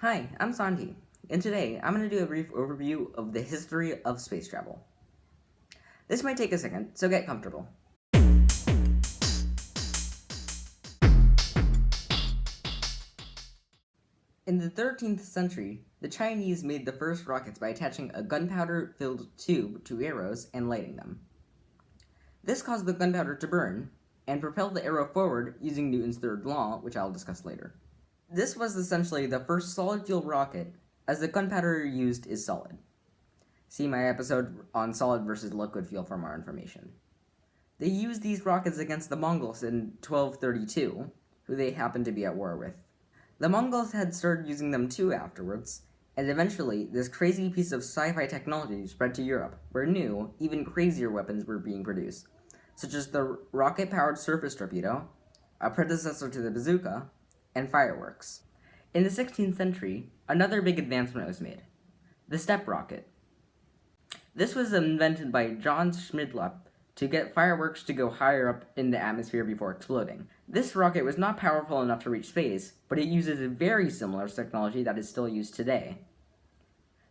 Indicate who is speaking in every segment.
Speaker 1: Hi, I'm Santi, and today I'm going to do a brief overview of the history of space travel. This might take a second, so get comfortable. In the 13th century, the Chinese made the first rockets by attaching a gunpowder-filled tube to arrows and lighting them. This caused the gunpowder to burn, and propelled the arrow forward using Newton's third law, which I'll discuss later. This was essentially the first solid-fuel rocket, as the gunpowder used is solid. See my episode on solid versus liquid fuel for more information. They used these rockets against the Mongols in 1232, who they happened to be at war with. The Mongols had started using them too afterwards, and eventually this crazy piece of sci-fi technology spread to Europe, where new, even crazier weapons were being produced, such as the rocket-powered surface torpedo, a predecessor to the bazooka, and fireworks. In the 16th century, another big advancement was made, the step rocket. This was invented by John Schmidlap to get fireworks to go higher up in the atmosphere before exploding. This rocket was not powerful enough to reach space, but it uses a very similar technology that is still used today.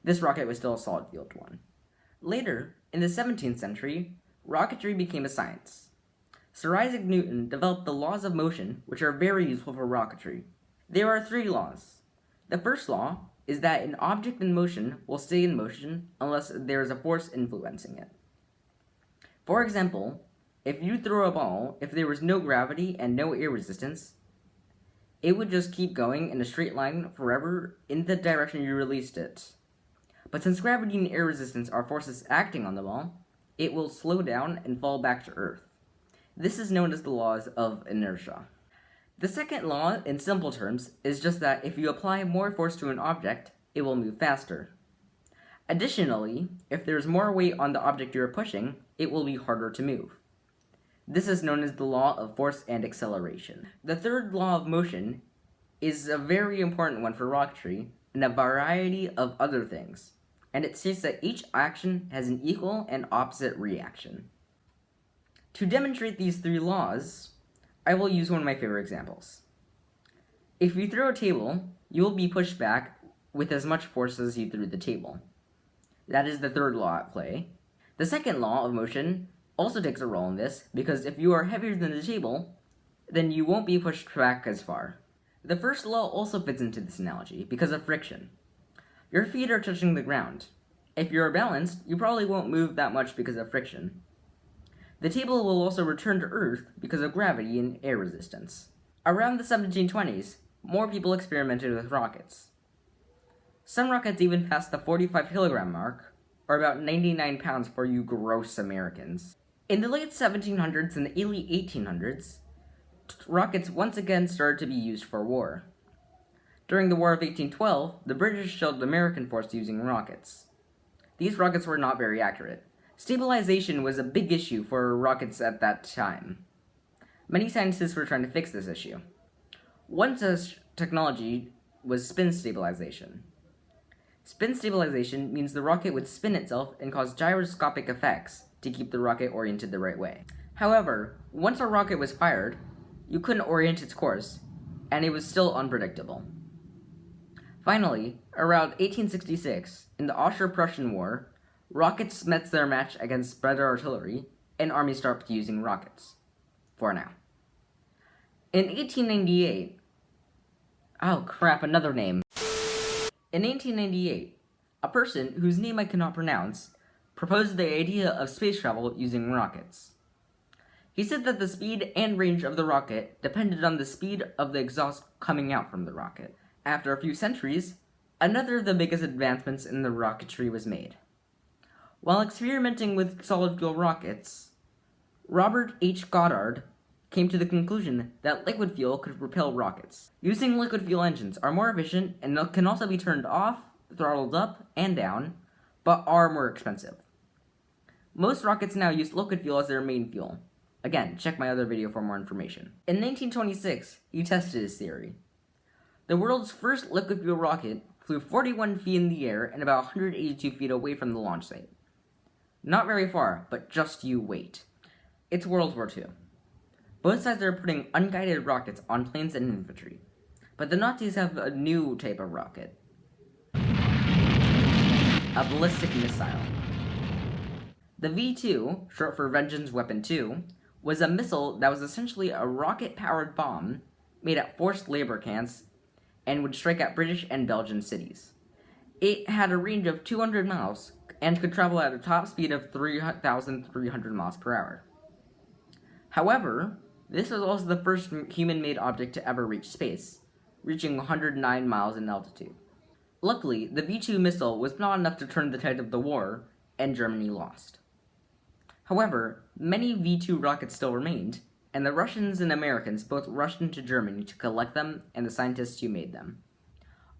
Speaker 1: This rocket was still a solid-fueled one. Later, in the 17th century, rocketry became a science. Sir Isaac Newton developed the laws of motion, which are very useful for rocketry. There are 3 laws. The first law is that an object in motion will stay in motion unless there is a force influencing it. For example, if you throw a ball, if there was no gravity and no air resistance, it would just keep going in a straight line forever in the direction you released it. But since gravity and air resistance are forces acting on the ball, it will slow down and fall back to Earth. This is known as the laws of inertia. The second law, in simple terms, is just that if you apply more force to an object, it will move faster. Additionally, if there's more weight on the object you're pushing, it will be harder to move. This is known as the law of force and acceleration. The third law of motion is a very important one for rocketry and a variety of other things, and it states that each action has an equal and opposite reaction. To demonstrate these 3 laws, I will use one of my favorite examples. If you throw a table, you will be pushed back with as much force as you threw the table. That is the third law at play. The second law of motion also takes a role in this, because if you are heavier than the table, then you won't be pushed back as far. The first law also fits into this analogy because of friction. Your feet are touching the ground. If you are balanced, you probably won't move that much because of friction. The table will also return to Earth because of gravity and air resistance. Around the 1720s, more people experimented with rockets. Some rockets even passed the 45-kilogram mark, or about 99 pounds for you gross Americans. In the late 1700s and the early 1800s, rockets once again started to be used for war. During the War of 1812, the British shelled the American force using rockets. These rockets were not very accurate. Stabilization was a big issue for rockets at that time. Many scientists were trying to fix this issue. One such technology was spin stabilization. Spin stabilization means the rocket would spin itself and cause gyroscopic effects to keep the rocket oriented the right way. However, once a rocket was fired, you couldn't orient its course, and it was still unpredictable. Finally, around 1866, in the Austro-Prussian War, rockets met their match against spread artillery, and armies stopped using rockets. For now. In 1898... Oh crap, another name. In 1898, a person whose name I cannot pronounce proposed the idea of space travel using rockets. He said that the speed and range of the rocket depended on the speed of the exhaust coming out from the rocket. After a few centuries, another of the biggest advancements in the rocketry was made. While experimenting with solid-fuel rockets, Robert H. Goddard came to the conclusion that liquid fuel could propel rockets. Using liquid fuel engines are more efficient and can also be turned off, throttled up, and down, but are more expensive. Most rockets now use liquid fuel as their main fuel. Again, check my other video for more information. In 1926, he tested his theory. The world's first liquid fuel rocket flew 41 feet in the air and about 182 feet away from the launch site. Not very far, but just you wait. It's World War II. Both sides are putting unguided rockets on planes and infantry. But the Nazis have a new type of rocket, a ballistic missile. The V-2, short for Vengeance Weapon 2, was a missile that was essentially a rocket-powered bomb made at forced labor camps and would strike at British and Belgian cities. It had a range of 200 miles and could travel at a top speed of 3,300 miles per hour. However, this was also the first human-made object to ever reach space, reaching 109 miles in altitude. Luckily, the V-2 missile was not enough to turn the tide of the war, and Germany lost. However, many V-2 rockets still remained, and the Russians and Americans both rushed into Germany to collect them and the scientists who made them.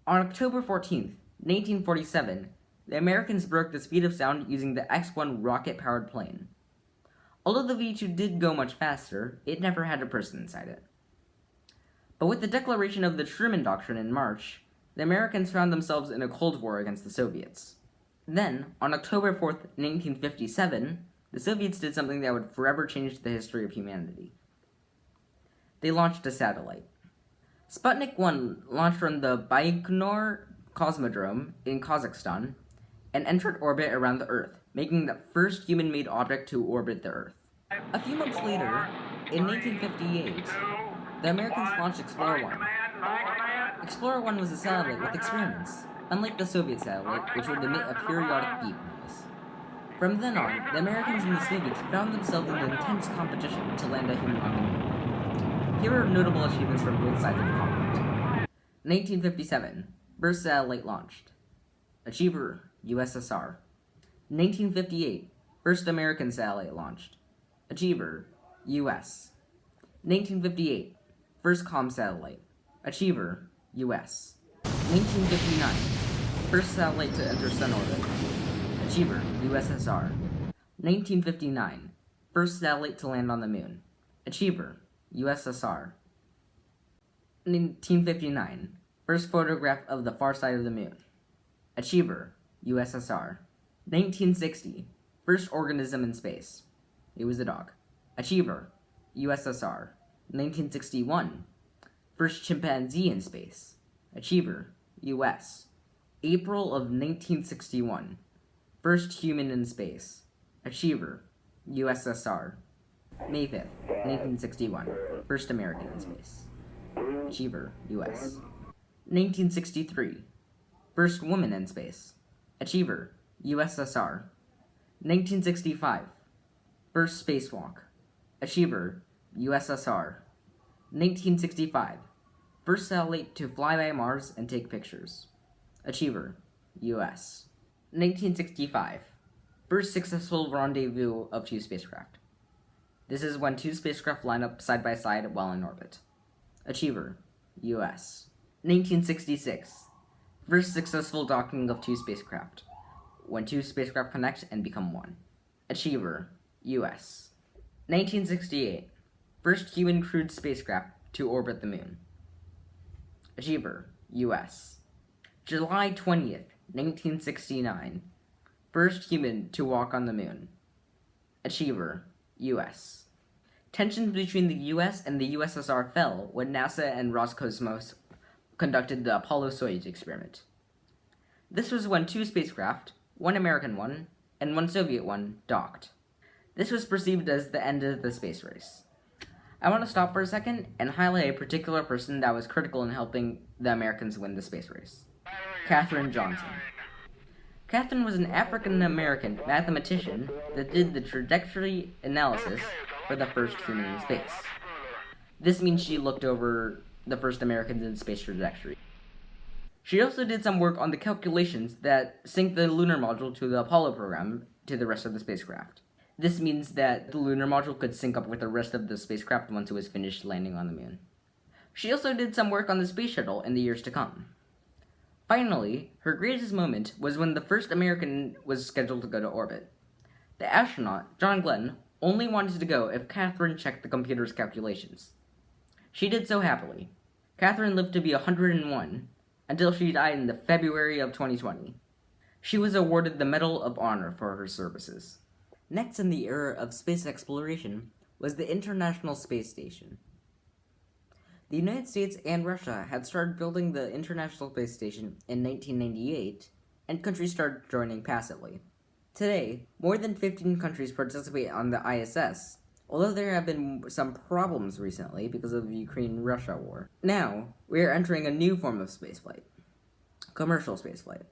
Speaker 1: On October 14th, 1947, the Americans broke the speed of sound using the X-1 rocket-powered plane. Although the V-2 did go much faster, it never had a person inside it. But with the declaration of the Truman Doctrine in March, the Americans found themselves in a Cold War against the Soviets. Then, on October 4th, 1957, the Soviets did something that would forever change the history of humanity. They launched a satellite. Sputnik 1 launched from the Baikonur Cosmodrome in Kazakhstan and entered orbit around the Earth, making the first human-made object to orbit the Earth. A few months later, in 1958, the Americans launched Explorer 1. Explorer 1 was a satellite with experiments, unlike the Soviet satellite, which would emit a periodic beep noise. From then on, the Americans and the Soviets found themselves in intense competition to land a human on the moon. Here are notable achievements from both sides of the conflict. 1957, first satellite launched. Achiever, USSR. 1958, first American satellite launched. Achiever, US. 1958, first comm satellite. Achiever, US. 1959, first satellite to enter Sun orbit. Achiever, USSR. 1959, first satellite to land on the moon. Achiever, USSR. 1959, first photograph of the far side of the moon. Achiever, USSR. 1960, first organism in space. It was a dog. Achiever, USSR. 1961, first chimpanzee in space. Achiever, US. April of 1961, first human in space. Achiever, USSR. May 5th, 1961, first American in space. Achiever, US. 1963, first woman in space. Achiever, USSR. 1965, first spacewalk. Achiever, USSR. 1965, first satellite to fly by Mars and take pictures. Achiever, US. 1965, first successful rendezvous of two spacecraft. This is when two spacecraft line up side by side while in orbit. Achiever, US. 1966, first successful docking of two spacecraft, when two spacecraft connect and become one. Achiever, US. 1968, first human crewed spacecraft to orbit the moon. Achiever, US. July 20th, 1969, first human to walk on the moon. Achiever, US. Tensions between the US and the USSR fell when NASA and Roscosmos conducted the Apollo Soyuz experiment. This was when two spacecraft, one American one and one Soviet one, docked. This was perceived as the end of the space race. I want to stop for a second and highlight a particular person that was critical in helping the Americans win the space race. Katherine Johnson. Katherine was an African-American mathematician that did the trajectory analysis for the first human in space. This means she looked over the first Americans in space trajectory. She also did some work on the calculations that sync the lunar module to the Apollo program to the rest of the spacecraft. This means that the lunar module could sync up with the rest of the spacecraft once it was finished landing on the moon. She also did some work on the space shuttle in the years to come. Finally, her greatest moment was when the first American was scheduled to go to orbit. The astronaut, John Glenn, only wanted to go if Katherine checked the computer's calculations. She did so happily. Katherine lived to be 101, until she died in the February of 2020. She was awarded the Medal of Honor for her services. Next in the era of space exploration was the International Space Station. The United States and Russia had started building the International Space Station in 1998, and countries started joining passively. Today, more than 15 countries participate on the ISS, although there have been some problems recently because of the Ukraine-Russia war. Now, we are entering a new form of spaceflight: commercial spaceflight.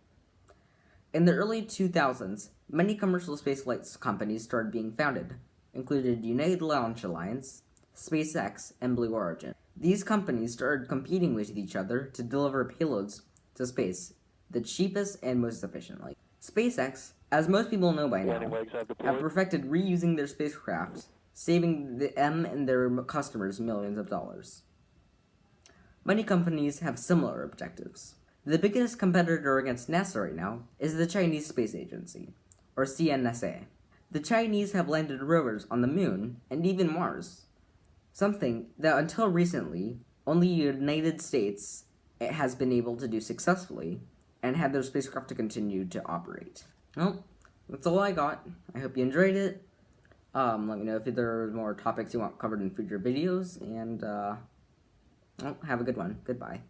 Speaker 1: In the early 2000s, many commercial spaceflight companies started being founded, including United Launch Alliance, SpaceX, and Blue Origin. These companies started competing with each other to deliver payloads to space the cheapest and most efficiently. SpaceX, as most people know by now, have perfected reusing their spacecraft, saving them and their customers millions of dollars. Many companies have similar objectives. The biggest competitor against NASA right now is the Chinese Space Agency, or CNSA. The Chinese have landed rovers on the Moon and even Mars, something that until recently only the United States has been able to do successfully and had their spacecraft to continue to operate. Well, that's all I got. I hope you enjoyed it. Let me know if there are more topics you want covered in future videos, and have a good one. Goodbye.